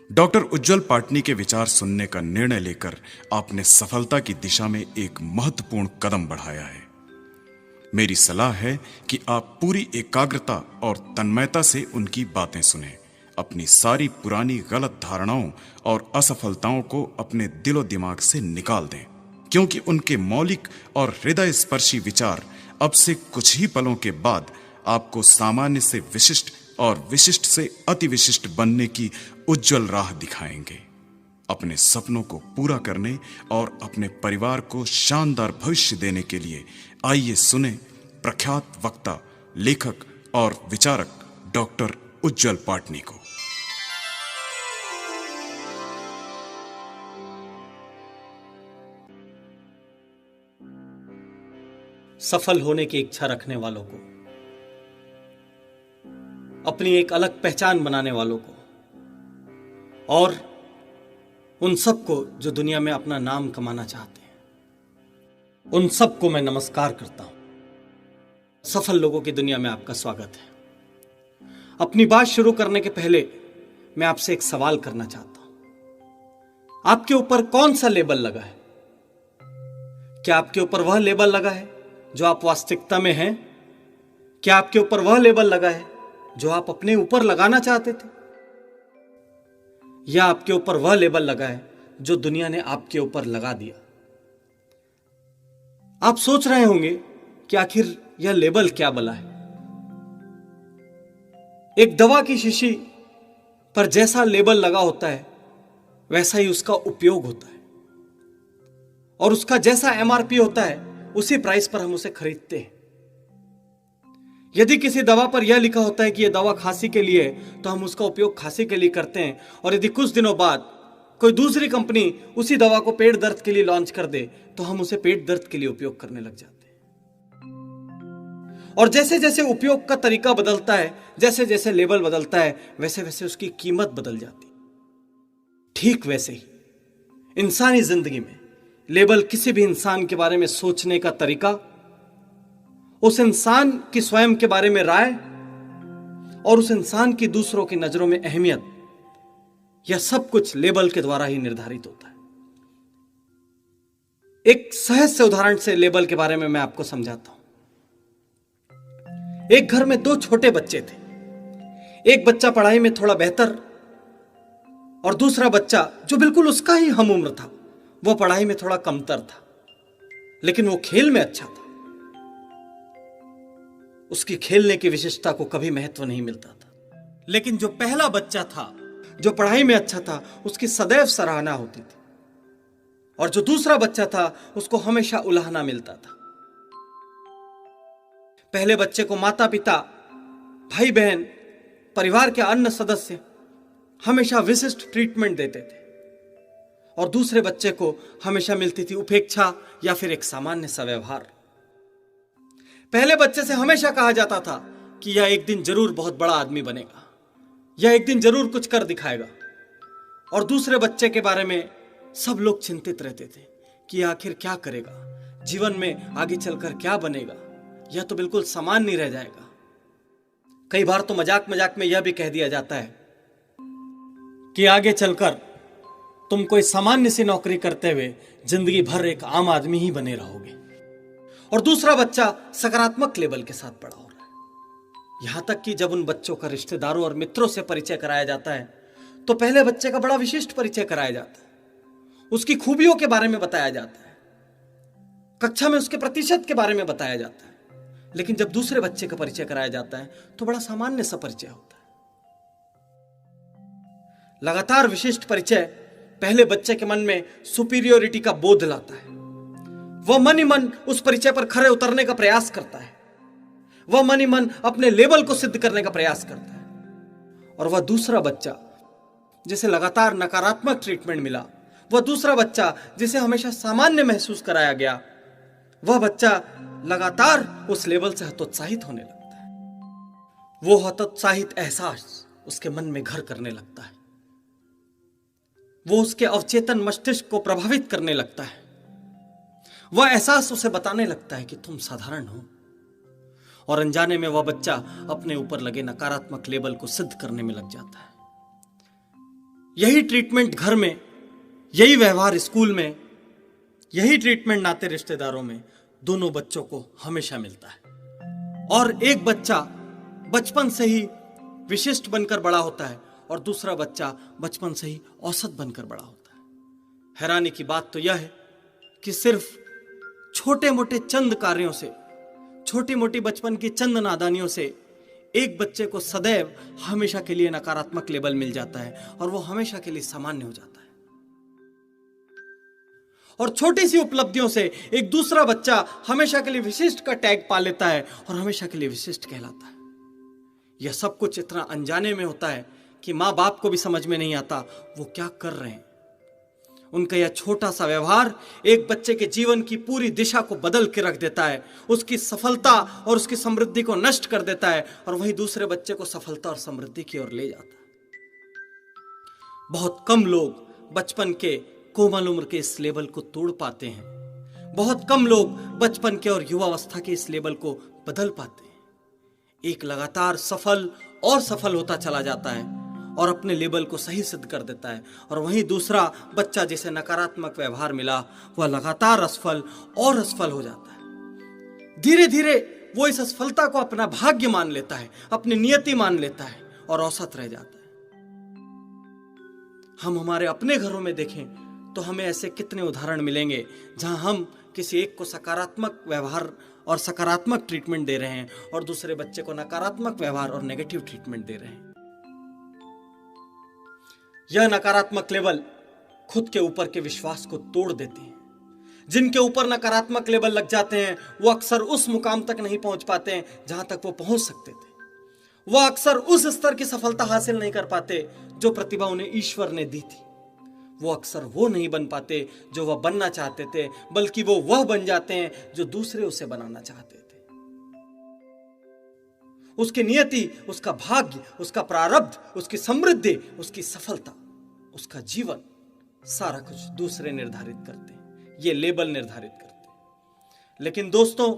Doctor उज्जवल पाटनी के विचार सुनने का निर्णय लेकर आपने सफलता की दिशा में एक महत्वपूर्ण कदम बढ़ाया है। मेरी सलाह है कि आप पूरी एकाग्रता और तन्मयता से उनकी बातें सुनें, अपनी सारी पुरानी गलत धारणाओं और असफलताओं को अपने दिलो दिमाग से निकाल दें, क्योंकि उनके मौलिक और हृदय स्पर्शी विचार अब से कुछ ही पलों के बाद आपको सामान्य से विशिष्ट और विशिष्ट से अति विशिष्ट बनने की उज्जवल राह दिखाएंगे। अपने सपनों को पूरा करने और अपने परिवार को शानदार भविष्य देने के लिए आइए सुने प्रख्यात वक्ता, लेखक और विचारक डॉक्टर उज्जवल पाटनी को। सफल होने की इच्छा रखने वालों को, अपनी एक अलग पहचान बनाने वालों को और उन सबको जो दुनिया में अपना नाम कमाना चाहते हैं, उन सबको मैं नमस्कार करता हूं। सफल लोगों की दुनिया में आपका स्वागत है। अपनी बात शुरू करने के पहले मैं आपसे एक सवाल करना चाहता हूं। आपके ऊपर कौन सा लेबल लगा है? क्या आपके ऊपर वह लेबल लगा है जो आप वास्तविकता में हैं? क्या आपके ऊपर वह लेबल लगा है जो आप अपने ऊपर लगाना चाहते थे? या आपके ऊपर वह लेबल लगा है जो दुनिया ने आपके ऊपर लगा दिया? आप सोच रहे होंगे कि आखिर यह लेबल क्या बला है। एक दवा की शीशी पर जैसा लेबल लगा होता है वैसा ही उसका उपयोग होता है, और उसका जैसा एमआरपी होता है उसी प्राइस पर हम उसे खरीदते हैं। यदि किसी दवा पर यह लिखा होता है कि यह दवा खांसी के लिए है तो हम उसका उपयोग खांसी के लिए करते हैं, और यदि कुछ दिनों बाद कोई दूसरी कंपनी उसी दवा को पेट दर्द के लिए लॉन्च कर दे तो हम उसे पेट दर्द के लिए उपयोग करने लग जाते हैं। और जैसे जैसे उपयोग का तरीका बदलता है, जैसे जैसे लेबल बदलता है, वैसे वैसे उसकी कीमत बदल जाती है। ठीक वैसे ही इंसानी जिंदगी में लेबल किसी भी इंसान के बारे में सोचने का तरीका, उस इंसान की स्वयं के बारे में राय और उस इंसान की दूसरों की नजरों में अहमियत, यह सब कुछ लेबल के द्वारा ही निर्धारित होता है। एक सहज से उदाहरण से लेबल के बारे में मैं आपको समझाता हूं। एक घर में दो छोटे बच्चे थे। एक बच्चा पढ़ाई में थोड़ा बेहतर और दूसरा बच्चा जो बिल्कुल उसका ही हम उम्र था, वह पढ़ाई में थोड़ा कमतर था, लेकिन वो खेल में अच्छा था। उसकी खेलने की विशेषता को कभी महत्व नहीं मिलता था। लेकिन जो पहला बच्चा था, जो पढ़ाई में अच्छा था, उसकी सदैव सराहना होती थी, और जो दूसरा बच्चा था उसको हमेशा उलाहना मिलता था। पहले बच्चे को माता पिता, भाई बहन, परिवार के अन्य सदस्य हमेशा विशिष्ट ट्रीटमेंट देते थे, और दूसरे बच्चे को हमेशा मिलती थी उपेक्षा या फिर एक सामान्य सा व्यवहार। पहले बच्चे से हमेशा कहा जाता था कि यह एक दिन जरूर बहुत बड़ा आदमी बनेगा, यह एक दिन जरूर कुछ कर दिखाएगा, और दूसरे बच्चे के बारे में सब लोग चिंतित रहते थे कि आखिर क्या करेगा, जीवन में आगे चलकर क्या बनेगा, यह तो बिल्कुल सामान्य नहीं रह जाएगा। कई बार तो मजाक मजाक में यह भी कह दिया जाता है कि आगे चलकर तुम कोई सामान्य सी नौकरी करते हुए जिंदगी भर एक आम आदमी ही बने रहोगे। और दूसरा बच्चा सकारात्मक लेबल के साथ बड़ा हो रहा है। यहां तक कि जब उन बच्चों का रिश्तेदारों और मित्रों से परिचय कराया जाता है तो पहले बच्चे का बड़ा विशिष्ट परिचय कराया जाता है, उसकी खूबियों के बारे में बताया जाता है, कक्षा में उसके प्रतिशत के बारे में बताया जाता है। लेकिन जब दूसरे बच्चे का परिचय कराया जाता है तो बड़ा सामान्य सा परिचय होता है। लगातार विशिष्ट परिचय पहले बच्चे के मन में सुपीरियोरिटी का बोध लाता है। वह मन ही मन उस परिचय पर खरे उतरने का प्रयास करता है। वह मन ही मन अपने लेवल को सिद्ध करने का प्रयास करता है। और वह दूसरा बच्चा जिसे लगातार नकारात्मक ट्रीटमेंट मिला, वह दूसरा बच्चा जिसे हमेशा सामान्य महसूस कराया गया, वह बच्चा लगातार उस लेवल से हतोत्साहित होने लगता है। वो हतोत्साहित एहसास उसके मन में घर करने लगता है। वो उसके अवचेतन मस्तिष्क को प्रभावित करने लगता है। वह एहसास उसे बताने लगता है कि तुम साधारण हो, और अनजाने में वह बच्चा अपने ऊपर लगे नकारात्मक लेबल को सिद्ध करने में लग जाता है। यही ट्रीटमेंट घर में, यही व्यवहार स्कूल में, यही ट्रीटमेंट नाते रिश्तेदारों में दोनों बच्चों को हमेशा मिलता है। और एक बच्चा बचपन से ही विशिष्ट बनकर बड़ा होता है और दूसरा बच्चा बचपन से ही औसत बनकर बड़ा होता है। हैरानी की बात तो यह है कि सिर्फ छोटे मोटे चंद कार्यों से, छोटी मोटी बचपन की चंद नादानियों से एक बच्चे को सदैव हमेशा के लिए नकारात्मक लेबल मिल जाता है और वो हमेशा के लिए सामान्य हो जाता है। और छोटी सी उपलब्धियों से एक दूसरा बच्चा हमेशा के लिए विशिष्ट का टैग पा लेता है और हमेशा के लिए विशिष्ट कहलाता है। यह सब कुछ इतना अनजाने में होता है कि माँ बाप को भी समझ में नहीं आता वो क्या कर रहे हैं। उनका यह छोटा सा व्यवहार एक बच्चे के जीवन की पूरी दिशा को बदल के रख देता है, उसकी सफलता और उसकी समृद्धि को नष्ट कर देता है और वही दूसरे बच्चे को सफलता और समृद्धि की ओर ले जाता है। बहुत कम लोग बचपन के कोमल उम्र के इस लेबल को तोड़ पाते हैं। बहुत कम लोग बचपन के और युवावस्था के इस लेबल को बदल पाते हैं। एक लगातार सफल और सफल होता चला जाता है और अपने लेबल को सही सिद्ध कर देता है, और वहीं दूसरा बच्चा जिसे नकारात्मक व्यवहार मिला वह लगातार असफल और असफल हो जाता है। धीरे धीरे वो इस असफलता को अपना भाग्य मान लेता है, अपनी नियति मान लेता है और औसत रह जाता है। हम हमारे अपने घरों में देखें तो हमें ऐसे कितने उदाहरण मिलेंगे जहां हम किसी एक को सकारात्मक व्यवहार और सकारात्मक ट्रीटमेंट दे रहे हैं और दूसरे बच्चे को नकारात्मक व्यवहार और नेगेटिव ट्रीटमेंट दे रहे हैं। यह नकारात्मक लेबल खुद के ऊपर के विश्वास को तोड़ देते हैं। जिनके ऊपर नकारात्मक लेबल लग जाते हैं वो अक्सर उस मुकाम तक नहीं पहुंच पाते हैं जहां तक वो पहुंच सकते थे। वह अक्सर उस स्तर की सफलता हासिल नहीं कर पाते जो प्रतिभा उन्हें ईश्वर ने दी थी। वो अक्सर वो नहीं बन पाते जो वह बनना चाहते थे, बल्कि वो वह बन जाते हैं जो दूसरे उसे बनाना चाहते थे। उसकी नियति, उसका भाग्य, उसका प्रारब्ध, उसकी समृद्धि, उसकी सफलता, उसका जीवन, सारा कुछ दूसरे निर्धारित करते हैं, ये लेबल निर्धारित करते हैं। लेकिन दोस्तों,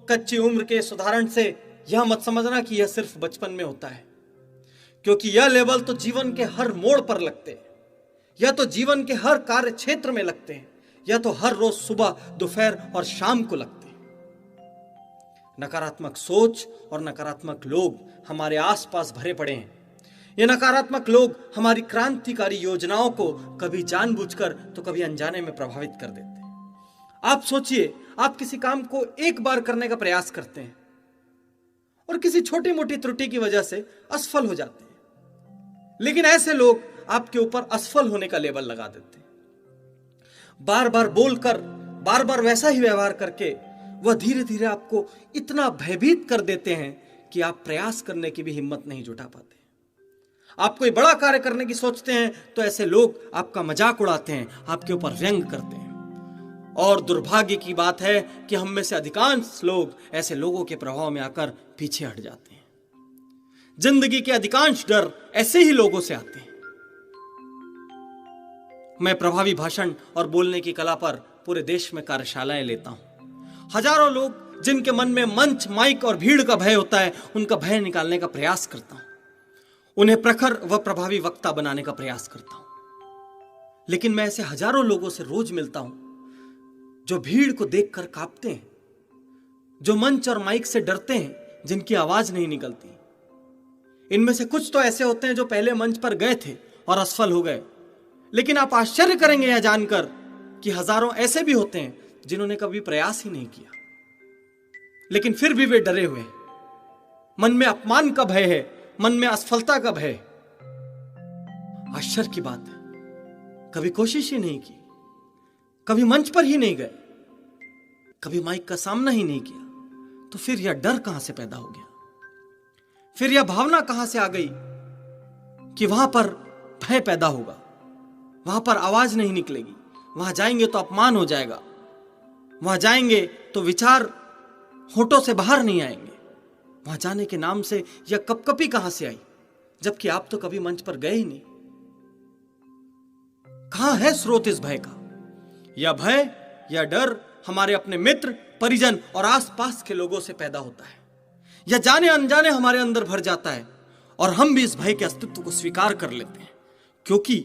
कच्ची उम्र के इस उदाहरण से यह मत समझना कि यह सिर्फ बचपन में होता है, क्योंकि यह लेबल तो जीवन के हर मोड़ पर लगते हैं, या तो जीवन के हर कार्य क्षेत्र में लगते हैं, या तो हर रोज सुबह, दोपहर और शाम को लगते हैं। नकारात्मक सोच और नकारात्मक लोग हमारे आसपास भरे पड़े हैं। ये नकारात्मक लोग हमारी क्रांतिकारी योजनाओं को कभी जानबूझकर तो कभी अनजाने में प्रभावित कर देते हैं। आप सोचिए, आप किसी काम को एक बार करने का प्रयास करते हैं और किसी छोटी मोटी त्रुटि की वजह से असफल हो जाते हैं, लेकिन ऐसे लोग आपके ऊपर असफल होने का लेबल लगा देते हैं। बार बार बोलकर, बार बार वैसा ही व्यवहार करके वह धीरे धीरे आपको इतना भयभीत कर देते हैं कि आप प्रयास करने की भी हिम्मत नहीं जुटा पाते। आप कोई बड़ा कार्य करने की सोचते हैं तो ऐसे लोग आपका मजाक उड़ाते हैं, आपके ऊपर व्यंग करते हैं। और दुर्भाग्य की बात है कि हम में से अधिकांश लोग ऐसे लोगों के प्रभाव में आकर पीछे हट जाते हैं। जिंदगी के अधिकांश डर ऐसे ही लोगों से आते हैं। मैं प्रभावी भाषण और बोलने की कला पर पूरे देश में कार्यशालाएं लेता हूं। हजारों लोग जिनके मन में मंच, माइक और भीड़ का भय होता है, उनका भय निकालने का प्रयास करता हूं। उन्हें प्रखर व प्रभावी वक्ता बनाने का प्रयास करता हूं। लेकिन मैं ऐसे हजारों लोगों से रोज मिलता हूं जो भीड़ को देखकर कांपते हैं, जो मंच और माइक से डरते हैं, जिनकी आवाज नहीं निकलती। इनमें से कुछ तो ऐसे होते हैं जो पहले मंच पर गए थे और असफल हो गए, लेकिन आप आश्चर्य करेंगे यह जानकर कि हजारों ऐसे भी होते हैं जिन्होंने कभी प्रयास ही नहीं किया, लेकिन फिर भी वे डरे हुए हैं। मन में अपमान का भय है, मन में असफलता का भय। आश्चर्य की बात है, कभी कोशिश ही नहीं की, कभी मंच पर ही नहीं गए, कभी माइक का सामना ही नहीं किया, तो फिर यह डर कहां से पैदा हो गया? फिर यह भावना कहां से आ गई कि वहां पर भय पैदा होगा, वहां पर आवाज नहीं निकलेगी, वहां जाएंगे तो अपमान हो जाएगा, वहां जाएंगे तो विचार होठों से बाहर नहीं आएंगे। वहां जाने के नाम से यह कपकपी कहां से आई, जबकि आप तो कभी मंच पर गए ही नहीं? कहां है स्रोत इस भय का? यह भय, यह डर हमारे अपने मित्र, परिजन और आसपास के लोगों से पैदा होता है। यह जाने अनजाने हमारे अंदर भर जाता है और हम भी इस भय के अस्तित्व को स्वीकार कर लेते हैं, क्योंकि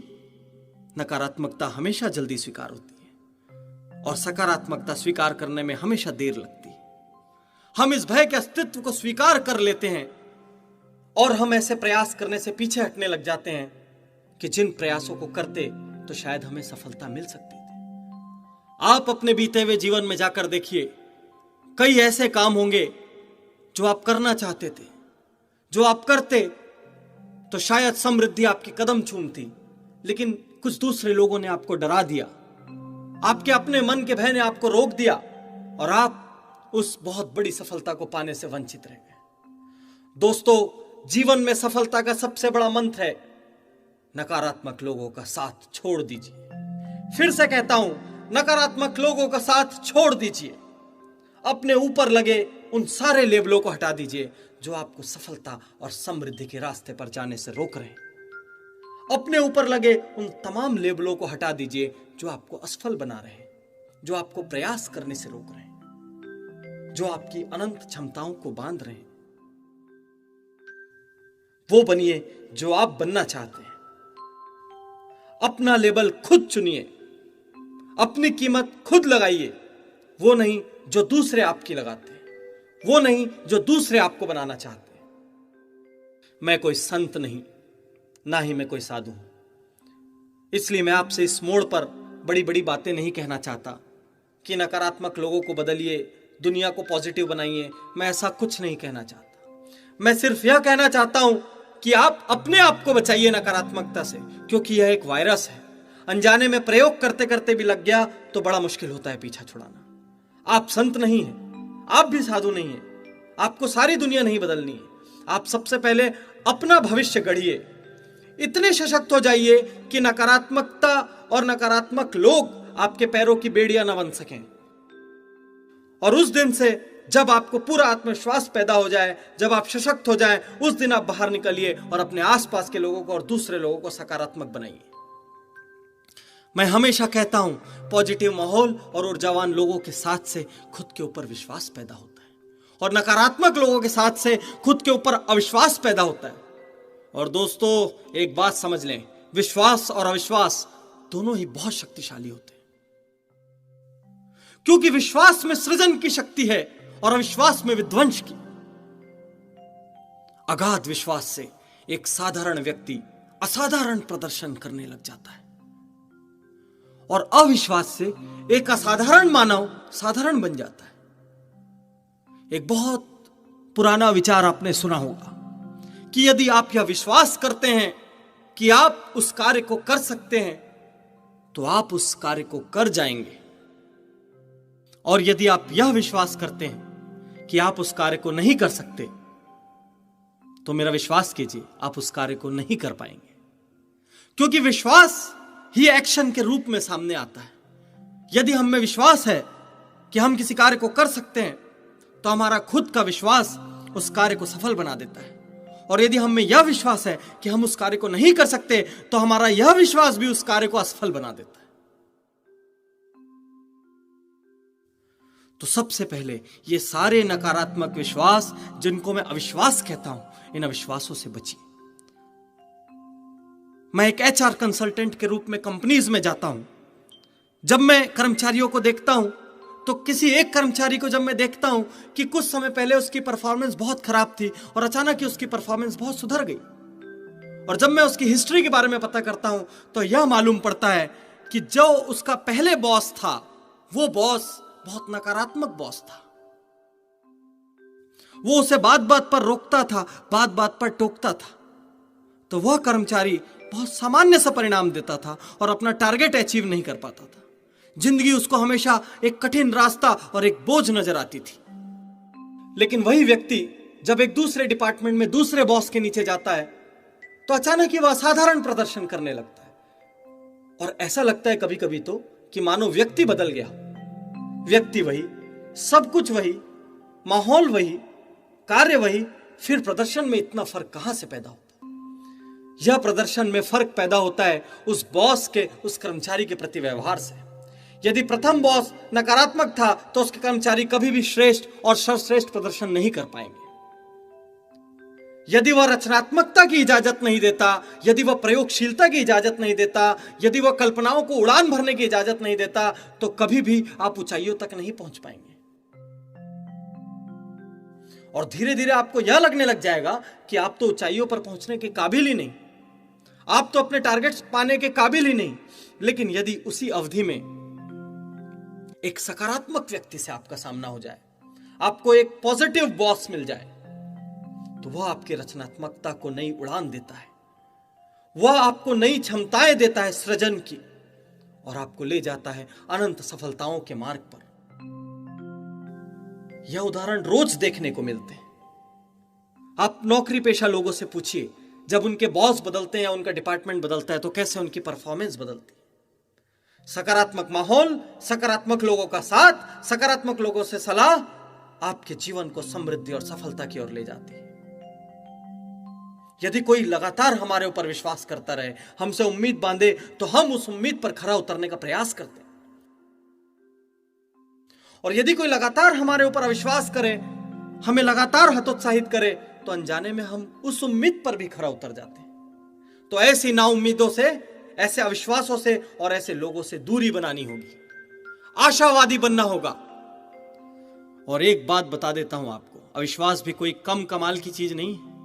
नकारात्मकता हमेशा जल्दी स्वीकार होती है और सकारात्मकता स्वीकार करने में हमेशा देर लगती है। हम इस भय के अस्तित्व को स्वीकार कर लेते हैं और हम ऐसे प्रयास करने से पीछे हटने लग जाते हैं कि जिन प्रयासों को करते तो शायद हमें सफलता मिल सकती थी। आप अपने बीते हुए जीवन में जाकर देखिए, कई ऐसे काम होंगे जो आप करना चाहते थे, जो आप करते तो शायद समृद्धि आपके कदम चूमती, लेकिन कुछ दूसरे लोगों ने आपको डरा दिया, आपके अपने मन के भय ने आपको रोक दिया और आप उस बहुत बड़ी सफलता को पाने से वंचित रह गए। दोस्तों, जीवन में सफलता का सबसे बड़ा मंत्र है, नकारात्मक लोगों का साथ छोड़ दीजिए। फिर से कहता हूं, नकारात्मक लोगों का साथ छोड़ दीजिए। अपने ऊपर लगे उन सारे लेबलों को हटा दीजिए जो आपको सफलता और समृद्धि के रास्ते पर जाने से रोक रहे हैं। अपने ऊपर लगे उन तमाम लेबलों को हटा दीजिए जो आपको असफल बना रहे हैं, जो आपको प्रयास करने से रोक रहे हैं, जो आपकी अनंत क्षमताओं को बांध रहे हैं। वो बनिए जो आप बनना चाहते हैं। अपना लेबल खुद चुनिए, अपनी कीमत खुद लगाइए, वो नहीं जो दूसरे आपकी लगाते हैं, वो नहीं जो दूसरे आपको बनाना चाहते हैं। मैं कोई संत नहीं, ना ही मैं कोई साधु हूं, इसलिए मैं आपसे इस मोड़ पर बड़ी बड़ी बातें नहीं कहना चाहता कि नकारात्मक लोगों को बदलिए, दुनिया को पॉजिटिव बनाइए। मैं ऐसा कुछ नहीं कहना चाहता। मैं सिर्फ यह कहना चाहता हूं कि आप अपने आप को बचाइए नकारात्मकता से, क्योंकि यह एक वायरस है। अनजाने में प्रयोग करते करते भी लग गया तो बड़ा मुश्किल होता है पीछा छुड़ाना। आप संत नहीं हैं, आप भी साधु नहीं हैं, आपको सारी दुनिया नहीं बदलनी है। आप सबसे पहले अपना भविष्य गढ़िए, इतने सशक्त हो जाइए कि नकारात्मकता और नकारात्मक लोग आपके पैरों की बेड़ियां न बन सकें। और उस दिन से जब आपको पूरा आत्मविश्वास पैदा हो जाए, जब आप सशक्त हो जाएं, उस दिन आप बाहर निकलिए और अपने आसपास के लोगों को और दूसरे लोगों को सकारात्मक बनाइए। मैं हमेशा कहता हूं, पॉजिटिव माहौल और ऊर्जावान लोगों के साथ से खुद के ऊपर विश्वास पैदा होता है और नकारात्मक लोगों के साथ से खुद के ऊपर अविश्वास पैदा होता है। और दोस्तों, एक बात समझ लें, विश्वास और अविश्वास दोनों ही बहुत शक्तिशाली होते हैं, क्योंकि विश्वास में सृजन की शक्ति है और अविश्वास में विध्वंस की। अगाध विश्वास से एक साधारण व्यक्ति असाधारण प्रदर्शन करने लग जाता है और अविश्वास से एक असाधारण मानव साधारण बन जाता है। एक बहुत पुराना विचार आपने सुना होगा कि यदि आप यह विश्वास करते हैं कि आप उस कार्य को कर सकते हैं तो आप उस कार्य को कर जाएंगे, और यदि आप यह विश्वास करते हैं कि आप उस कार्य को नहीं कर सकते तो मेरा विश्वास कीजिए, आप उस कार्य को नहीं कर पाएंगे, क्योंकि विश्वास ही एक्शन के रूप में सामने आता है। यदि हम में विश्वास है कि हम किसी कार्य को कर सकते हैं तो हमारा खुद का विश्वास उस कार्य को सफल बना देता है, और यदि हम में यह विश्वास है कि हम उस कार्य को नहीं कर सकते तो हमारा यह विश्वास भी उस कार्य को असफल बना देता है। तो सबसे पहले ये सारे नकारात्मक विश्वास, जिनको मैं अविश्वास कहता हूं, इन अविश्वासों से बचिए। मैं एक एचआर कंसल्टेंट के रूप में कंपनीज में जाता हूं। जब मैं कर्मचारियों को देखता हूं तो किसी एक कर्मचारी को जब मैं देखता हूं कि कुछ समय पहले उसकी परफॉर्मेंस बहुत खराब थी और अचानक ही उसकी परफॉर्मेंस बहुत सुधर गई, और जब मैं उसकी हिस्ट्री के बारे में पता करता हूं तो यह मालूम पड़ता है कि जो उसका पहले बॉस था वो बॉस बहुत नकारात्मक बॉस था। वो उसे बात बात पर रोकता था, बात बात पर टोकता था, तो वह कर्मचारी बहुत सामान्य सा परिणाम देता था और अपना टारगेट अचीव नहीं कर पाता था। जिंदगी उसको हमेशा एक कठिन रास्ता और एक बोझ नजर आती थी। लेकिन वही व्यक्ति जब एक दूसरे डिपार्टमेंट में दूसरे बॉस के नीचे जाता है तो अचानक ही वह असाधारण प्रदर्शन करने लगता है, और ऐसा लगता है कभी कभी तो कि मानो व्यक्ति बदल गया। व्यक्ति वही, सब कुछ वही, माहौल वही, कार्य वही, फिर प्रदर्शन में इतना फर्क कहां से पैदा होता है? यह प्रदर्शन में फर्क पैदा होता है उस बॉस के उस कर्मचारी के प्रति व्यवहार से। यदि प्रथम बॉस नकारात्मक था तो उसके कर्मचारी कभी भी श्रेष्ठ और सर्वश्रेष्ठ प्रदर्शन नहीं कर पाएंगे। यदि वह रचनात्मकता की इजाजत नहीं देता, यदि वह प्रयोगशीलता की इजाजत नहीं देता, यदि वह कल्पनाओं को उड़ान भरने की इजाजत नहीं देता, तो कभी भी आप ऊंचाइयों तक नहीं पहुंच पाएंगे। और धीरे धीरे आपको यह लगने लग जाएगा कि आप तो ऊंचाइयों पर पहुंचने के काबिल ही नहीं, आप तो अपने टारगेट्स पाने के काबिल ही नहीं। लेकिन यदि उसी अवधि में एक सकारात्मक व्यक्ति से आपका सामना हो जाए, आपको एक पॉजिटिव बॉस मिल जाए, तो वह आपकी रचनात्मकता को नई उड़ान देता है, वह आपको नई क्षमताएं देता है सृजन की, और आपको ले जाता है अनंत सफलताओं के मार्ग पर। यह उदाहरण रोज देखने को मिलते हैं। आप नौकरी पेशा लोगों से पूछिए, जब उनके बॉस बदलते हैं या उनका डिपार्टमेंट बदलता है तो कैसे उनकी परफॉर्मेंस बदलती है। सकारात्मक माहौल, सकारात्मक लोगों का साथ, सकारात्मक लोगों से सलाह आपके जीवन को समृद्धि और सफलता की ओर ले जाती है। यदि कोई लगातार हमारे ऊपर विश्वास करता रहे, हमसे उम्मीद बांधे, तो हम उस उम्मीद पर खरा उतरने का प्रयास करते हैं। और यदि कोई लगातार हमारे ऊपर अविश्वास करे, हमें लगातार हतोत्साहित करे, तो अनजाने में हम उस उम्मीद पर भी खरा उतर जाते हैं। तो ऐसी नाउम्मीदों से, ऐसे अविश्वासों से और ऐसे लोगों से दूरी बनानी होगी, आशावादी बनना होगा। और एक बात बता देता हूं आपको, अविश्वास भी कोई कम कमाल की चीज नहीं है।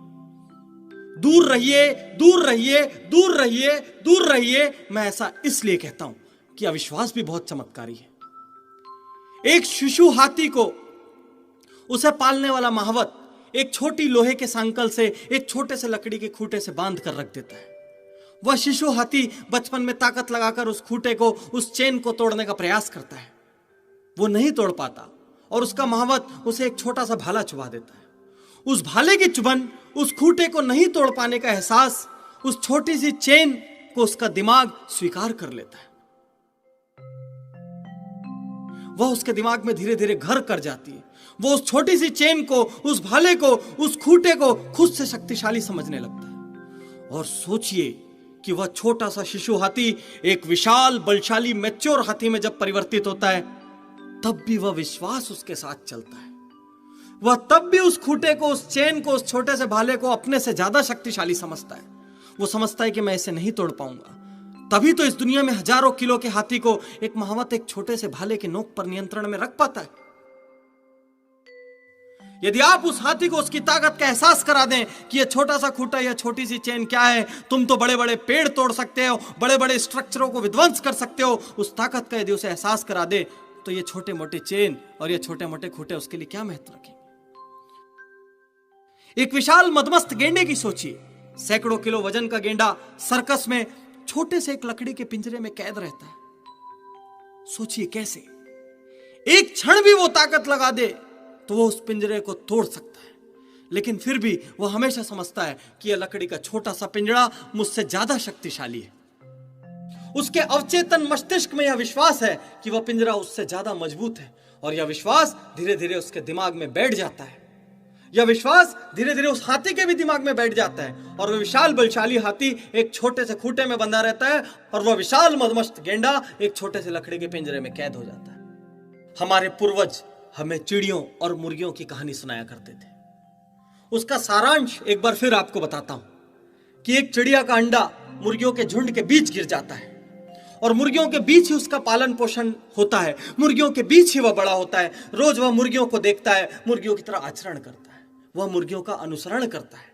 दूर रहिए, दूर रहिए, दूर रहिए, दूर रहिए। मैं ऐसा इसलिए कहता हूं कि अविश्वास भी बहुत चमत्कारी है। एक शिशु हाथी को उसे पालने वाला महावत एक छोटी लोहे के सांकल से, एक छोटे से लकड़ी के खूंटे से बांध कर रख देता है। वह शिशु हाथी बचपन में ताकत लगाकर उस खूंटे को, उस चेन को तोड़ने का प्रयास करता है। वो नहीं तोड़ पाता और उसका महावत उसे एक छोटा सा भाला चुभा देता है। उस भाले की चुभन, उस खूंटे को नहीं तोड़ पाने का एहसास, उस छोटी सी चेन को उसका दिमाग स्वीकार कर लेता है। वह उसके दिमाग में धीरे धीरे घर कर जाती है। वो उस छोटी सी चेन को, उस भाले को, उस खूंटे को खुद से शक्तिशाली समझने लगता है। और सोचिए कि वह छोटा सा शिशु हाथी एक विशाल, बलशाली, मैच्योर हाथी में जब परिवर्तित होता है, तब भी वह विश्वास उसके साथ चलता है। वह तब भी उस खूंटे को, उस चेन को, उस छोटे से भाले को अपने से ज्यादा शक्तिशाली समझता है। वो समझता है कि मैं इसे नहीं तोड़ पाऊंगा। तभी तो इस दुनिया में हजारों किलो के हाथी को एक महावत एक छोटे से भाले के नोक पर नियंत्रण में रख पाता है। यदि आप उस हाथी को उसकी ताकत का एहसास करा दें कि यह छोटा सा खूंटा या छोटी सी चेन क्या है, तुम तो बड़े बड़े पेड़ तोड़ सकते हो, बड़े बड़े स्ट्रक्चरों को विध्वंस कर सकते हो, उस ताकत का यदि उसे एहसास करा दे, तो ये छोटे मोटे चेन और ये छोटे मोटे खूंटे उसके लिए क्या महत्व रखेंगे। एक विशाल मदमस्त गेंडे की सोचिए। सैकड़ों किलो वजन का गेंडा सर्कस में छोटे से एक लकड़ी के पिंजरे में कैद रहता है। सोचिए कैसे एक क्षण भी वो ताकत लगा दे तो वो उस पिंजरे को तोड़ सकता है। लेकिन फिर भी वो हमेशा समझता है कि यह लकड़ी का छोटा सा पिंजरा मुझसे ज्यादा शक्तिशाली है। उसके अवचेतन मस्तिष्क में यह विश्वास है कि वह पिंजरा उससे ज्यादा मजबूत है, और यह विश्वास धीरे धीरे उसके दिमाग में बैठ जाता है। यह विश्वास धीरे धीरे उस हाथी के भी दिमाग में बैठ जाता है, और वह विशाल बलशाली हाथी एक छोटे से खूंटे में बंधा रहता है, और वह विशाल मदमस्त गेंडा एक छोटे से लकड़ी के पिंजरे में कैद हो जाता है। हमारे पूर्वज हमें चिड़ियों और मुर्गियों की कहानी सुनाया करते थे। उसका सारांश एक बार फिर आपको बताता हूं कि एक चिड़िया का अंडा मुर्गियों के झुंड के बीच गिर जाता है, और मुर्गियों के बीच ही उसका पालन पोषण होता है, मुर्गियों के बीच ही वह बड़ा होता है। रोज वह मुर्गियों को देखता है, मुर्गियों की तरह आचरण करता है, वह मुर्गियों का अनुसरण करता है,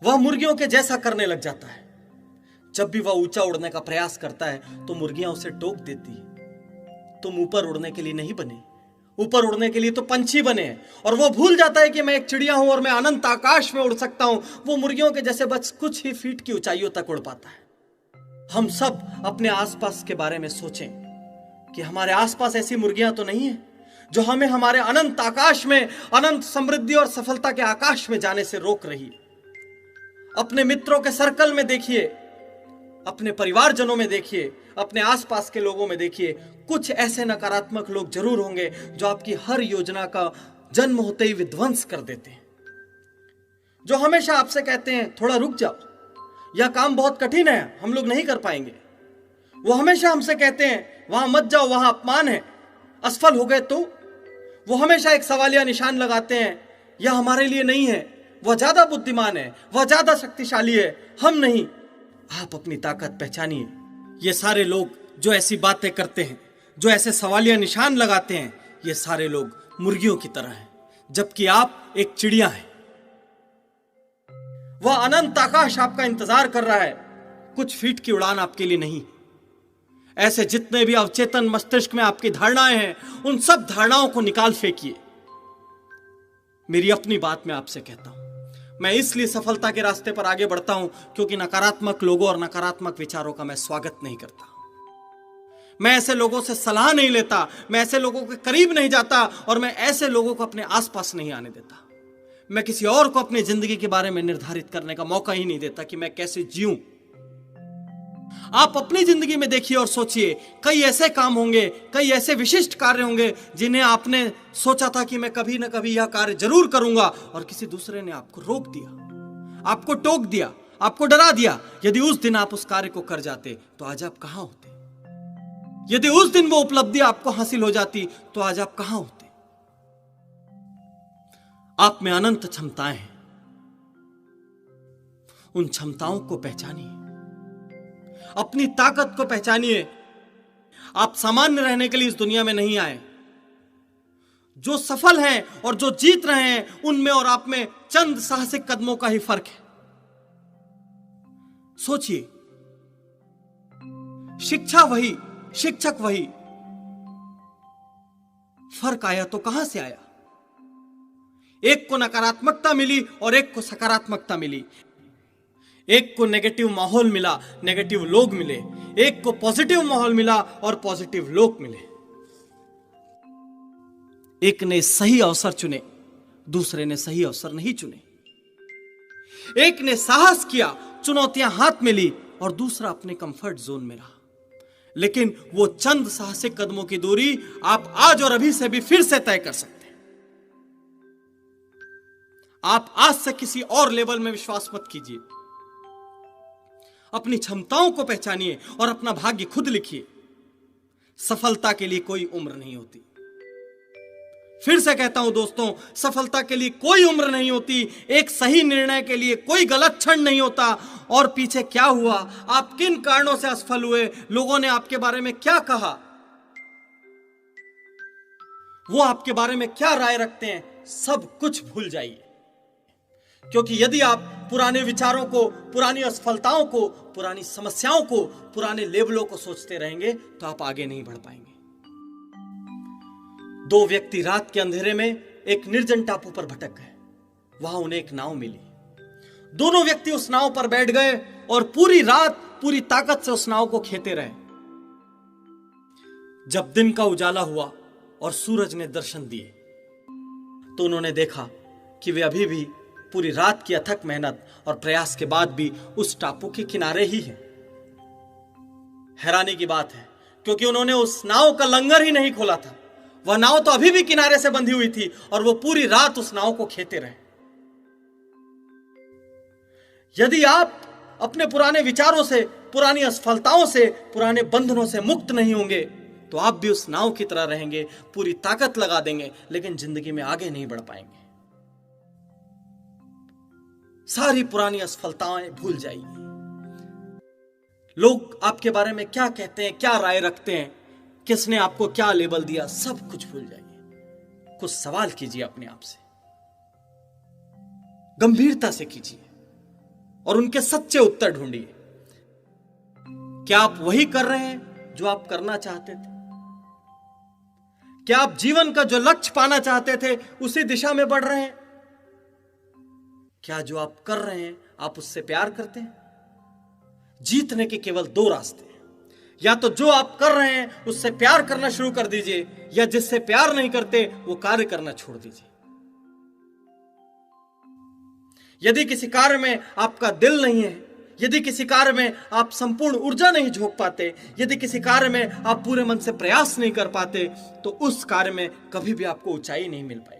वह मुर्गियों के जैसा करने लग जाता है। जब भी वह ऊंचा उड़ने का प्रयास करता है तो मुर्गियां उसे टोक देती है, तुम ऊपर उड़ने के लिए नहीं बने, ऊपर उड़ने के लिए तो पंछी बने हैं। और वो भूल जाता है कि मैं एक चिड़िया हूं और मैं अनंत आकाश में उड़ सकता हूं। वो मुर्गियों के जैसे बस कुछ ही फीट की ऊंचाइयों तक उड़ पाता है। हम सब अपने आसपास के बारे में सोचें कि हमारे आसपास ऐसी मुर्गियां तो नहीं है जो हमें हमारे अनंत आकाश में, अनंत समृद्धि और सफलता के आकाश में जाने से रोक रही है। अपने मित्रों के सर्कल में देखिए, अपने परिवारजनों में देखिए, अपने आसपास के लोगों में देखिए, कुछ ऐसे नकारात्मक लोग जरूर होंगे जो आपकी हर योजना का जन्म होते ही विध्वंस कर देते हैं, जो हमेशा आपसे कहते हैं थोड़ा रुक जाओ, यह काम बहुत कठिन है, हम लोग नहीं कर पाएंगे। वो हमेशा हमसे कहते हैं वहां मत जाओ, वहां अपमान है, असफल हो गए तो। वो हमेशा एक सवालिया निशान लगाते हैं, यह हमारे लिए नहीं है, वह ज्यादा बुद्धिमान है, वह ज्यादा शक्तिशाली है, हम नहीं। आप अपनी ताकत पहचानिए। ये सारे लोग जो ऐसी बातें करते हैं, जो ऐसे सवालिया निशान लगाते हैं, ये सारे लोग मुर्गियों की तरह हैं, जबकि आप एक चिड़िया हैं। वह अनंत आकाश आपका इंतजार कर रहा है, कुछ फीट की उड़ान आपके लिए नहीं। ऐसे जितने भी अवचेतन मस्तिष्क में आपकी धारणाएं हैं, उन सब धारणाओं को निकाल फेंकिए। मेरी अपनी बात मैं आपसे कहता हूं, मैं इसलिए सफलता के रास्ते पर आगे बढ़ता हूं क्योंकि नकारात्मक लोगों और नकारात्मक विचारों का मैं स्वागत नहीं करता। मैं ऐसे लोगों से सलाह नहीं लेता, मैं ऐसे लोगों के करीब नहीं जाता, और मैं ऐसे लोगों को अपने आसपास नहीं आने देता। मैं किसी और को अपनी जिंदगी के बारे में निर्धारित करने का मौका ही नहीं देता कि मैं कैसे जीऊं। आप अपनी जिंदगी में देखिए और सोचिए, कई ऐसे काम होंगे, कई ऐसे विशिष्ट कार्य होंगे जिन्हें आपने सोचा था कि मैं कभी ना कभी यह कार्य जरूर करूंगा, और किसी दूसरे ने आपको रोक दिया, आपको टोक दिया, आपको डरा दिया। यदि उस दिन आप उस कार्य को कर जाते तो आज आप कहां होते? यदि उस दिन वो उपलब्धि आपको हासिल हो जाती तो आज आप कहां होते? आप में अनंत क्षमताएं हैं, उन क्षमताओं को पहचानिए, अपनी ताकत को पहचानिए। आप सामान्य रहने के लिए इस दुनिया में नहीं आए। जो सफल हैं और जो जीत रहे हैं, उनमें और आप में चंद साहसिक कदमों का ही फर्क है। सोचिए, शिक्षा वही, शिक्षक वही, फर्क आया तो कहां से आया? एक को नकारात्मकता मिली और एक को सकारात्मकता मिली। एक को नेगेटिव माहौल मिला, नेगेटिव लोग मिले। एक को पॉजिटिव माहौल मिला और पॉजिटिव लोग मिले। एक ने सही अवसर चुने, दूसरे ने सही अवसर नहीं चुने। एक ने साहस किया, चुनौतियां हाथ में ली, और दूसरा अपने कंफर्ट जोन में रहा। लेकिन वो चंद साहसिक कदमों की दूरी आप आज और अभी से भी फिर से तय कर सकते हैं। आप आज से किसी और लेवल में विश्वास मत कीजिए। अपनी क्षमताओं को पहचानिए और अपना भाग्य खुद लिखिए। सफलता के लिए कोई उम्र नहीं होती। फिर से कहता हूं दोस्तों, सफलता के लिए कोई उम्र नहीं होती। एक सही निर्णय के लिए कोई गलत क्षण नहीं होता। और पीछे क्या हुआ, आप किन कारणों से असफल हुए, लोगों ने आपके बारे में क्या कहा, वो आपके बारे में क्या राय रखते हैं, सब कुछ भूल जाइए। क्योंकि यदि आप पुराने विचारों को, पुरानी असफलताओं को, पुरानी समस्याओं को, पुराने लेवलों को सोचते रहेंगे तो आप आगे नहीं बढ़ पाएंगे। दो व्यक्ति रात के अंधेरे में एक निर्जन टापू पर भटक गए। वहां उन्हें एक नाव मिली। दोनों व्यक्ति उस नाव पर बैठ गए और पूरी रात पूरी ताकत से उस नाव को खेते रहे। जब दिन का उजाला हुआ और सूरज ने दर्शन दिए तो उन्होंने देखा कि वे अभी भी पूरी रात की अथक मेहनत और प्रयास के बाद भी उस टापू के किनारे ही हैं। हैरानी की बात है, क्योंकि उन्होंने उस नाव का लंगर ही नहीं खोला था। वह नाव तो अभी भी किनारे से बंधी हुई थी और वो पूरी रात उस नाव को खेते रहे। यदि आप अपने पुराने विचारों से, पुरानी असफलताओं से, पुराने बंधनों से मुक्त नहीं होंगे तो आप भी उस नाव की तरह रहेंगे, पूरी ताकत लगा देंगे, लेकिन जिंदगी में आगे नहीं बढ़ पाएंगे। सारी पुरानी असफलताएं भूल जाइए। लोग आपके बारे में क्या कहते हैं, क्या राय रखते हैं, किसने आपको क्या लेबल दिया, सब कुछ भूल जाइए। कुछ सवाल कीजिए अपने आप से, गंभीरता से कीजिए और उनके सच्चे उत्तर ढूंढिए। क्या आप वही कर रहे हैं जो आप करना चाहते थे? क्या आप जीवन का जो लक्ष्य पाना चाहते थे उसी दिशा में बढ़ रहे हैं? क्या जो आप कर रहे हैं आप उससे प्यार करते हैं? जीतने के केवल दो रास्ते हैं। या तो जो आप कर रहे हैं उससे प्यार करना शुरू कर दीजिए, या जिससे प्यार नहीं करते वो कार्य करना छोड़ दीजिए। यदि किसी कार्य में आपका दिल नहीं है, यदि किसी कार्य में आप संपूर्ण ऊर्जा नहीं झोंक पाते, यदि किसी कार्य में आप पूरे मन से प्रयास नहीं कर पाते, तो उस कार्य में कभी भी आपको ऊंचाई नहीं मिल पाएगी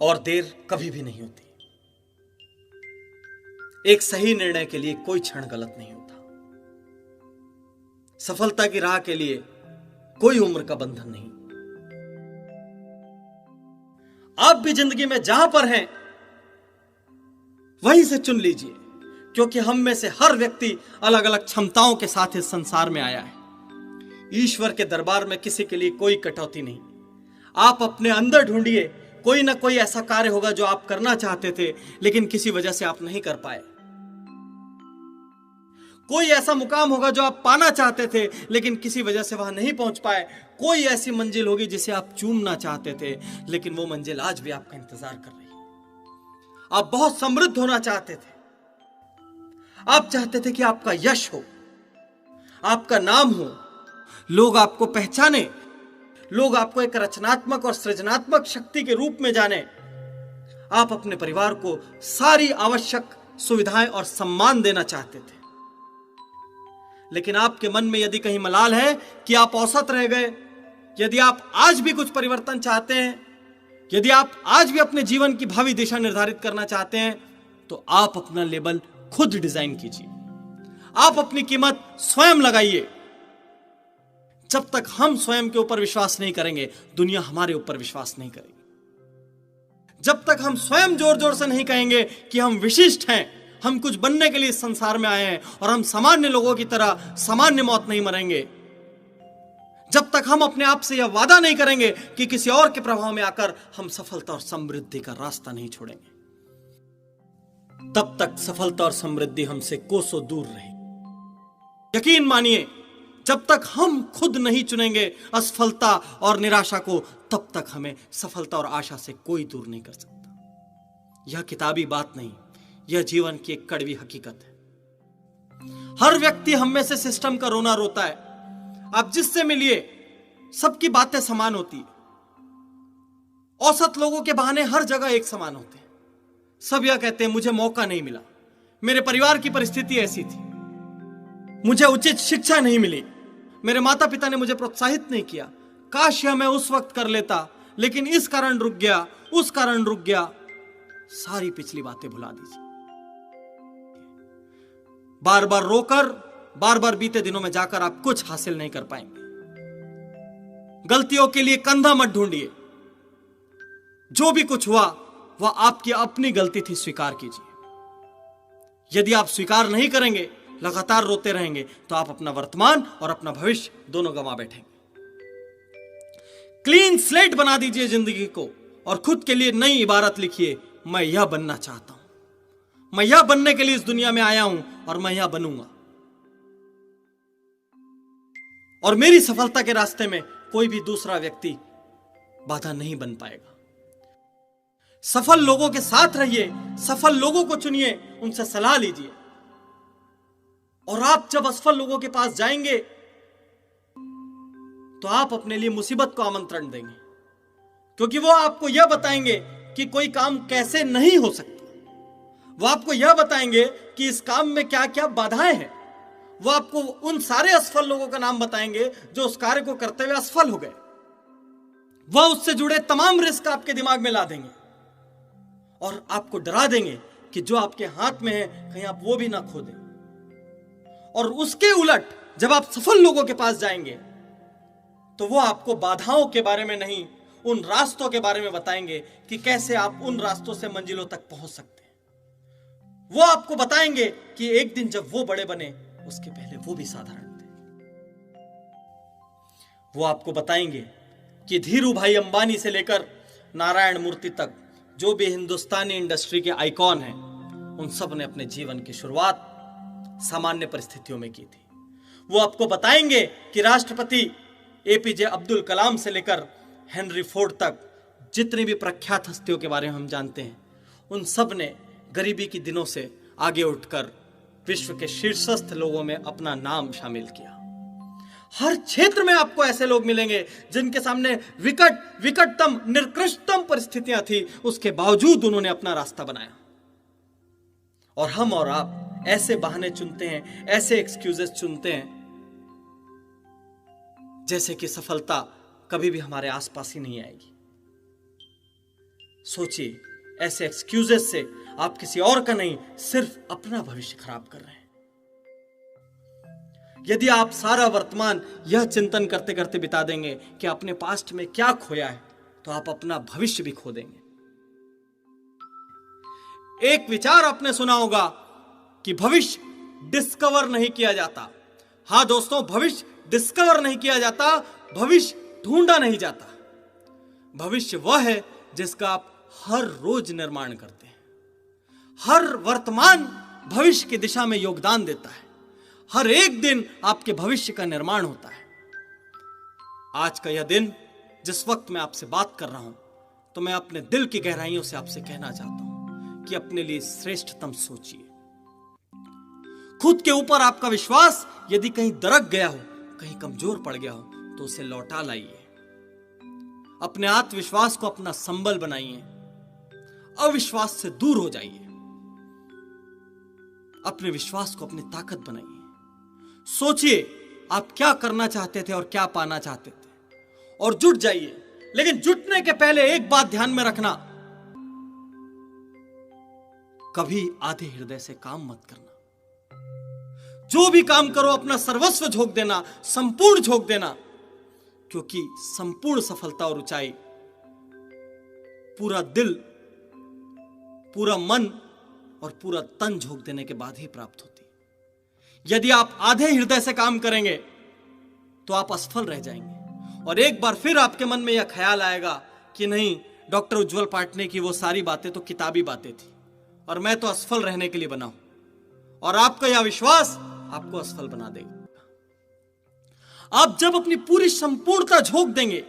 और देर कभी भी नहीं होती। एक सही निर्णय के लिए कोई क्षण गलत नहीं होता। सफलता की राह के लिए कोई उम्र का बंधन नहीं। आप भी जिंदगी में जहां पर हैं वहीं से चुन लीजिए, क्योंकि हम में से हर व्यक्ति अलग अलग क्षमताओं के साथ इस संसार में आया है। ईश्वर के दरबार में किसी के लिए कोई कटौती नहीं। आप अपने अंदर ढूंढिए, कोई ना कोई ऐसा कार्य होगा जो आप करना चाहते थे लेकिन किसी वजह से आप नहीं कर पाए। कोई ऐसा मुकाम होगा जो आप पाना चाहते थे लेकिन किसी वजह से वहां नहीं पहुंच पाए। कोई ऐसी मंजिल होगी जिसे आप चूमना चाहते थे लेकिन वो मंजिल आज भी आपका इंतजार कर रही है। आप बहुत समृद्ध होना चाहते थे। आप चाहते थे कि आपका यश हो, आपका नाम हो, लोग आपको पहचाने, लोग आपको एक रचनात्मक और सृजनात्मक शक्ति के रूप में जाने। आप अपने परिवार को सारी आवश्यक सुविधाएं और सम्मान देना चाहते थे। लेकिन आपके मन में यदि कहीं मलाल है कि आप औसत रह गए, यदि आप आज भी कुछ परिवर्तन चाहते हैं, यदि आप आज भी अपने जीवन की भावी दिशा निर्धारित करना चाहते हैं, तो आप अपना लेबल खुद डिजाइन कीजिए। आप अपनी कीमत स्वयं लगाइए। जब तक हम स्वयं के ऊपर विश्वास नहीं करेंगे, दुनिया हमारे ऊपर विश्वास नहीं करेगी। जब तक हम स्वयं जोर जोर से नहीं कहेंगे कि हम विशिष्ट हैं, हम कुछ बनने के लिए इस संसार में आए हैं और हम सामान्य लोगों की तरह सामान्य मौत नहीं मरेंगे, जब तक हम अपने आप से यह वादा नहीं करेंगे कि किसी और के प्रभाव में आकर हम सफलता और समृद्धि का रास्ता नहीं छोड़ेंगे, तब तक सफलता और समृद्धि हमसे कोसों दूर रहेगी। यकीन मानिए, जब तक हम खुद नहीं चुनेंगे असफलता और निराशा को, तब तक हमें सफलता और आशा से कोई दूर नहीं कर सकता। यह किताबी बात नहीं, यह जीवन की एक कड़वी हकीकत है। हर व्यक्ति हम में से सिस्टम का रोना रोता है। आप जिससे मिलिए सबकी बातें समान होती है। औसत लोगों के बहाने हर जगह एक समान होते हैं। सब यह कहते हैं मुझे मौका नहीं मिला, मेरे परिवार की परिस्थिति ऐसी थी, मुझे उचित शिक्षा नहीं मिली, मेरे माता पिता ने मुझे प्रोत्साहित नहीं किया, काश यह मैं उस वक्त कर लेता, लेकिन इस कारण रुक गया, उस कारण रुक गया। सारी पिछली बातें भुला दीजिए। बार बार रोकर, बार बार बीते दिनों में जाकर आप कुछ हासिल नहीं कर पाएंगे। गलतियों के लिए कंधा मत ढूंढिए। जो भी कुछ हुआ वह आपकी अपनी गलती थी, स्वीकार कीजिए। यदि आप स्वीकार नहीं करेंगे, लगातार रोते रहेंगे, तो आप अपना वर्तमान और अपना भविष्य दोनों गंवा बैठेंगे। क्लीन स्लेट बना दीजिए जिंदगी को और खुद के लिए नई इबारत लिखिए, मैं यह बनना चाहता हूं, मैं यह बनने के लिए इस दुनिया में आया हूं और मैं यह बनूंगा। और मेरी सफलता के रास्ते में कोई भी दूसरा व्यक्ति बाधा नहीं बन पाएगा। सफल लोगों के साथ रहिए, सफल लोगों को चुनिए, उनसे सलाह लीजिए। और आप जब असफल लोगों के पास जाएंगे तो आप अपने लिए मुसीबत को आमंत्रण देंगे, क्योंकि वो आपको यह बताएंगे कि कोई काम कैसे नहीं हो सकता। वो आपको यह बताएंगे कि इस काम में क्या क्या बाधाएं हैं। वो आपको उन सारे असफल लोगों का नाम बताएंगे जो उस कार्य को करते हुए असफल हो गए। वह उससे जुड़े तमाम रिस्क आपके दिमाग में ला देंगे और आपको डरा देंगे कि जो आपके हाथ में है कहीं आप वो भी ना खो दें। और उसके उलट जब आप सफल लोगों के पास जाएंगे तो वो आपको बाधाओं के बारे में नहीं, उन रास्तों के बारे में बताएंगे कि कैसे आप उन रास्तों से मंजिलों तक पहुंच सकते हैं। वो आपको बताएंगे कि एक दिन जब वो बड़े बने, उसके पहले वो भी साधारण थे। वो आपको बताएंगे कि धीरू भाई अंबानी से लेकर नारायण मूर्ति तक जो भी हिंदुस्तानी इंडस्ट्री के आइकॉन हैं, उन सब ने अपने जीवन की शुरुआत सामान्य परिस्थितियों में की थी। वो आपको बताएंगे कि राष्ट्रपति एपीजे अब्दुल कलाम से लेकर हेनरी फोर्ड तक जितनी भी प्रख्यात हस्तियों के बारे में हम जानते हैं, उन सब ने गरीबी के दिनों से आगे उठकर विश्व के शीर्षस्थ लोगों में अपना नाम शामिल किया। हर क्षेत्र में आपको ऐसे लोग मिलेंगे जिनके सामने विकटतम निकृष्टतम परिस्थितियां थी, उसके बावजूद उन्होंने अपना रास्ता बनाया। और हम और आप ऐसे बहाने चुनते हैं, ऐसे एक्सक्यूजेस चुनते हैं जैसे कि सफलता कभी भी हमारे आसपास ही नहीं आएगी। सोचिए, ऐसे एक्सक्यूजेस से आप किसी और का नहीं, सिर्फ अपना भविष्य खराब कर रहे हैं। यदि आप सारा वर्तमान यह चिंतन करते करते बिता देंगे कि अपने पास्ट में क्या खोया है, तो आप अपना भविष्य भी खो देंगे। एक विचार आपने सुना होगा कि भविष्य डिस्कवर नहीं किया जाता। हां दोस्तों, भविष्य डिस्कवर नहीं किया जाता, भविष्य ढूंढा नहीं जाता। भविष्य वह है जिसका आप हर रोज निर्माण करते हैं। हर वर्तमान भविष्य की दिशा में योगदान देता है। हर एक दिन आपके भविष्य का निर्माण होता है। आज का यह दिन जिस वक्त मैं आपसे बात कर रहा हूं, तो मैं अपने दिल की गहराइयों से आपसे कहना चाहता हूं कि अपने लिए श्रेष्ठतम सोचिए। खुद के ऊपर आपका विश्वास यदि कहीं दरक गया हो, कहीं कमजोर पड़ गया हो, तो उसे लौटा लाइए। अपने आत्मविश्वास को अपना संबल बनाइए। अविश्वास से दूर हो जाइए। अपने विश्वास को अपनी ताकत बनाइए। सोचिए आप क्या करना चाहते थे और क्या पाना चाहते थे, और जुट जाइए। लेकिन जुटने के पहले एक बात ध्यान में रखना, कभी आधे हृदय से काम मत करना। जो भी काम करो अपना सर्वस्व झोंक देना, संपूर्ण झोंक देना, क्योंकि संपूर्ण सफलता और ऊंचाई पूरा दिल, पूरा मन और पूरा तन झोंक देने के बाद ही प्राप्त होती है। यदि आप आधे हृदय से काम करेंगे तो आप असफल रह जाएंगे, और एक बार फिर आपके मन में यह ख्याल आएगा कि नहीं, डॉक्टर उज्जवल पाटने की वो सारी बातें तो किताबी बातें थी और मैं तो असफल रहने के लिए बना हूं। और आपका यह विश्वास आपको असफल बना देगा। आप जब अपनी पूरी संपूर्णता झोंक देंगे,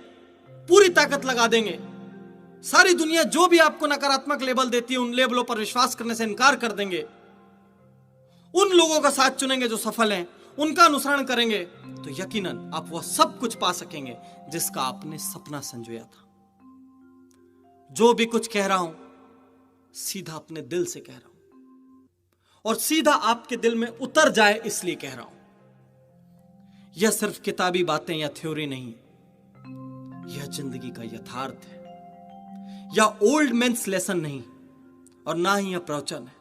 पूरी ताकत लगा देंगे, सारी दुनिया जो भी आपको नकारात्मक लेबल देती है, उन लेबलों पर विश्वास करने से इनकार कर देंगे, उन लोगों का साथ चुनेंगे जो सफल हैं, उनका अनुसरण करेंगे, तो यकीनन आप वह सब कुछ पा सकेंगे जिसका आपने सपना संजोया था। जो भी कुछ कह रहा हूं, सीधा अपने दिल से कह रहा हूं, और सीधा आपके दिल में उतर जाए इसलिए कह रहा हूं। यह सिर्फ किताबी बातें या थ्योरी नहीं, यह जिंदगी का यथार्थ है। यह ओल्ड मेंस लेसन नहीं, और ना ही यह प्रवचन है।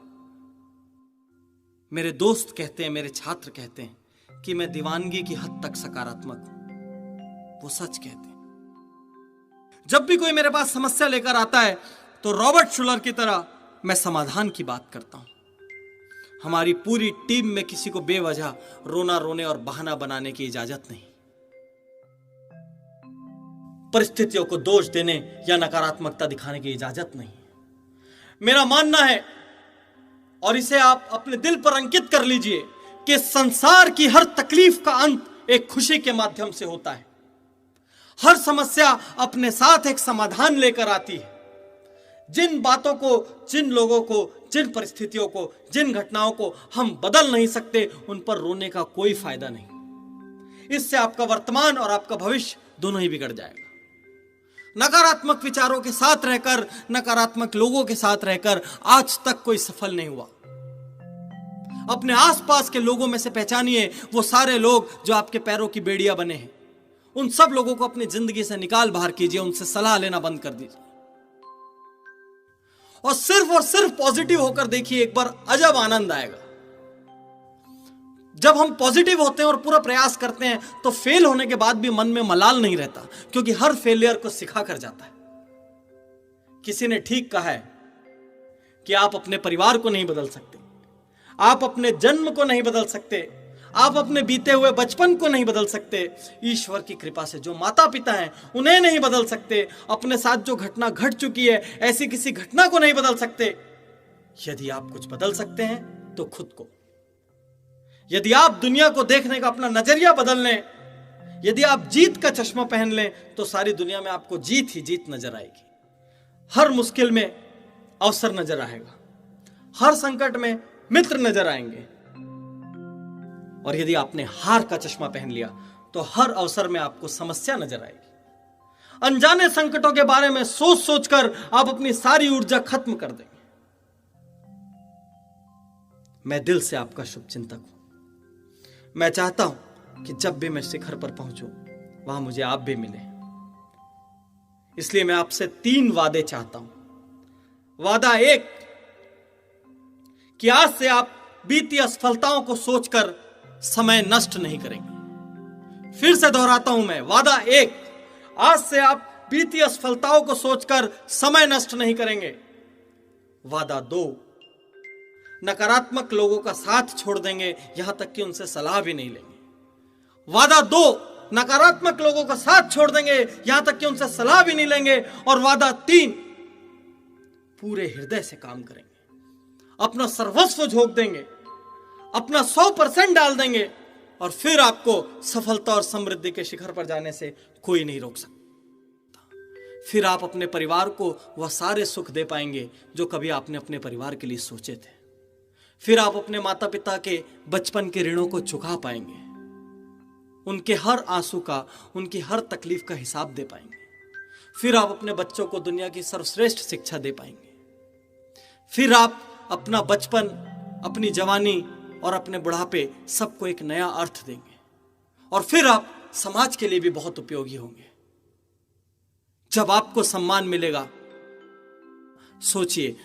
मेरे दोस्त कहते हैं, मेरे छात्र कहते हैं कि मैं दीवानगी की हद तक सकारात्मक हूं। वो सच कहते हैं। जब भी कोई मेरे पास समस्या लेकर आता है, तो रॉबर्ट शुलर की तरह मैं समाधान की बात करता हूं। हमारी पूरी टीम में किसी को बेवजह रोना रोने और बहाना बनाने की इजाजत नहीं। परिस्थितियों को दोष देने या नकारात्मकता दिखाने की इजाजत नहीं। मेरा मानना है, और इसे आप अपने दिल पर अंकित कर लीजिए, कि संसार की हर तकलीफ का अंत एक खुशी के माध्यम से होता है। हर समस्या अपने साथ एक समाधान लेकर आती है। जिन बातों को, जिन लोगों को, जिन परिस्थितियों को, जिन घटनाओं को हम बदल नहीं सकते, उन पर रोने का कोई फायदा नहीं। इससे आपका वर्तमान और आपका भविष्य दोनों ही बिगड़ जाएगा। नकारात्मक विचारों के साथ रहकर, नकारात्मक लोगों के साथ रहकर आज तक कोई सफल नहीं हुआ। अपने आसपास के लोगों में से पहचानिए वो सारे लोग जो आपके पैरों की बेड़ियां बने हैं। उन सब लोगों को अपनी जिंदगी से निकाल बाहर कीजिए, उनसे सलाह लेना बंद कर दीजिए, और सिर्फ पॉजिटिव होकर देखिए। एक बार अजब आनंद आएगा। जब हम पॉजिटिव होते हैं और पूरा प्रयास करते हैं, तो फेल होने के बाद भी मन में मलाल नहीं रहता, क्योंकि हर फेलियर को सिखा कर जाता है। किसी ने ठीक कहा है कि आप अपने परिवार को नहीं बदल सकते, आप अपने जन्म को नहीं बदल सकते, आप अपने बीते हुए बचपन को नहीं बदल सकते, ईश्वर की कृपा से जो माता पिता हैं उन्हें नहीं बदल सकते, अपने साथ जो घटना घट चुकी है ऐसी किसी घटना को नहीं बदल सकते। यदि आप कुछ बदल सकते हैं तो खुद को। यदि आप दुनिया को देखने का अपना नजरिया बदल लें, यदि आप जीत का चश्मा पहन लें, तो सारी दुनिया में आपको जीत ही जीत नजर आएगी। हर मुश्किल में अवसर नजर आएगा, हर संकट में मित्र नजर आएंगे, और यदि आपने हार का चश्मा पहन लिया तो हर अवसर में आपको समस्या नजर आएगी। अनजाने संकटों के बारे में सोच सोचकर आप अपनी सारी ऊर्जा खत्म कर देंगे। मैं दिल से आपका शुभचिंतक हूं। मैं चाहता हूं कि जब भी मैं शिखर पर पहुंचूं, वहां मुझे आप भी मिले। इसलिए मैं आपसे 3 वादे चाहता हूं। वादा 1, कि आज से आप बीती असफलताओं को सोचकर समय नष्ट नहीं करेंगे। फिर से दोहराता हूं मैं, वादा 1, आज से आप बीती असफलताओं को सोचकर समय नष्ट नहीं करेंगे। वादा 2, नकारात्मक लोगों का साथ छोड़ देंगे, यहां तक कि उनसे सलाह भी नहीं लेंगे। वादा 2, नकारात्मक लोगों का साथ छोड़ देंगे, यहां तक कि उनसे सलाह भी नहीं लेंगे। और वादा 3, पूरे हृदय से काम करेंगे, अपना सर्वस्व झोंक देंगे, अपना 100% डाल देंगे, और फिर आपको सफलता और समृद्धि के शिखर पर जाने से कोई नहीं रोक सकता। फिर आप अपने परिवार को वह सारे सुख दे पाएंगे जो कभी आपने अपने परिवार के लिए सोचे थे। फिर आप अपने माता पिता के बचपन के ऋणों को चुका पाएंगे, उनके हर आंसू का, उनकी हर तकलीफ का हिसाब दे पाएंगे। फिर आप अपने बच्चों को दुनिया की सर्वश्रेष्ठ शिक्षा दे पाएंगे। फिर आप अपना बचपन, अपनी जवानी और अपने बुढ़ापे सबको एक नया अर्थ देंगे। और फिर आप समाज के लिए भी बहुत उपयोगी होंगे। जब आपको सम्मान मिलेगा, सोचिए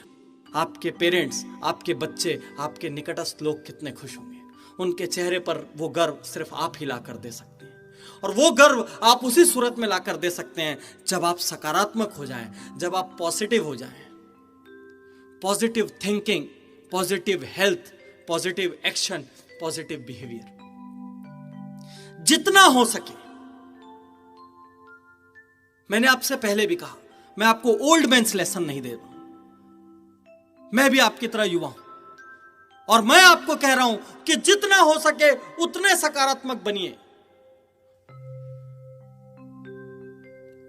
आपके पेरेंट्स, आपके बच्चे, आपके निकटस्थ लोग कितने खुश होंगे। उनके चेहरे पर वो गर्व सिर्फ आप ही ला कर दे सकते हैं। और वो गर्व आप उसी सूरत में ला कर दे सकते हैं जब आप सकारात्मक हो जाएं, जब आप पॉजिटिव हो जाएं। Positive thinking, positive health, positive action, positive behaviour. जितना हो सके, मैंने आपसे पहले भी कहा, मैं आपको ओल्ड मैन्स लेसन नहीं दे रहा हूं। मैं भी आपकी तरह युवा हूं, और मैं आपको कह रहा हूं कि जितना हो सके उतने सकारात्मक बनिए।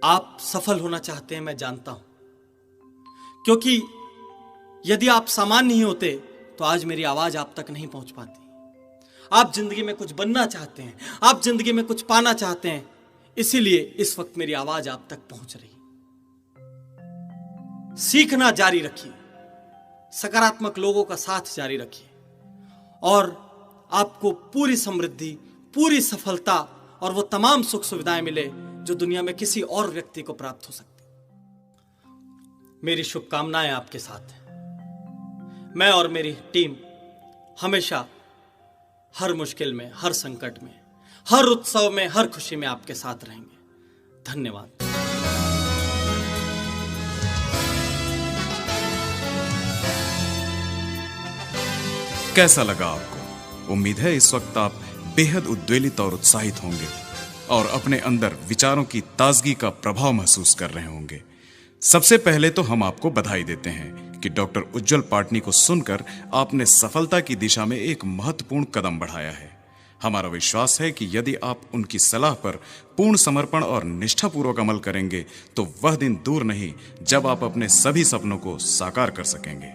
आप सफल होना चाहते हैं, मैं जानता हूं, क्योंकि यदि आप सामान्य नहीं होते तो आज मेरी आवाज आप तक नहीं पहुंच पाती। आप जिंदगी में कुछ बनना चाहते हैं, आप जिंदगी में कुछ पाना चाहते हैं, इसीलिए इस वक्त मेरी आवाज आप तक पहुंच रही। सीखना जारी रखिए, सकारात्मक लोगों का साथ जारी रखिए, और आपको पूरी समृद्धि, पूरी सफलता और वो तमाम सुख सुविधाएं मिले जो दुनिया में किसी और व्यक्ति को प्राप्त हो सकती। मेरी शुभकामनाएं आपके साथ हैं। मैं और मेरी टीम हमेशा हर मुश्किल में, हर संकट में, हर उत्सव में, हर खुशी में आपके साथ रहेंगे। धन्यवाद। कैसा लगा आपको? उम्मीद है इस वक्त आप बेहद उद्वेलित और उत्साहित होंगे और अपने अंदर विचारों की ताजगी का प्रभाव महसूस कर रहे होंगे। सबसे पहले तो हम आपको बधाई देते हैं कि डॉक्टर उज्जवल पाटनी को सुनकर आपने सफलता की दिशा में एक महत्वपूर्ण कदम बढ़ाया है। हमारा विश्वास है कि यदि आप उनकी सलाह पर पूर्ण समर्पण और निष्ठापूर्वक अमल करेंगे तो वह दिन दूर नहीं जब आप अपने सभी सपनों को साकार कर सकेंगे।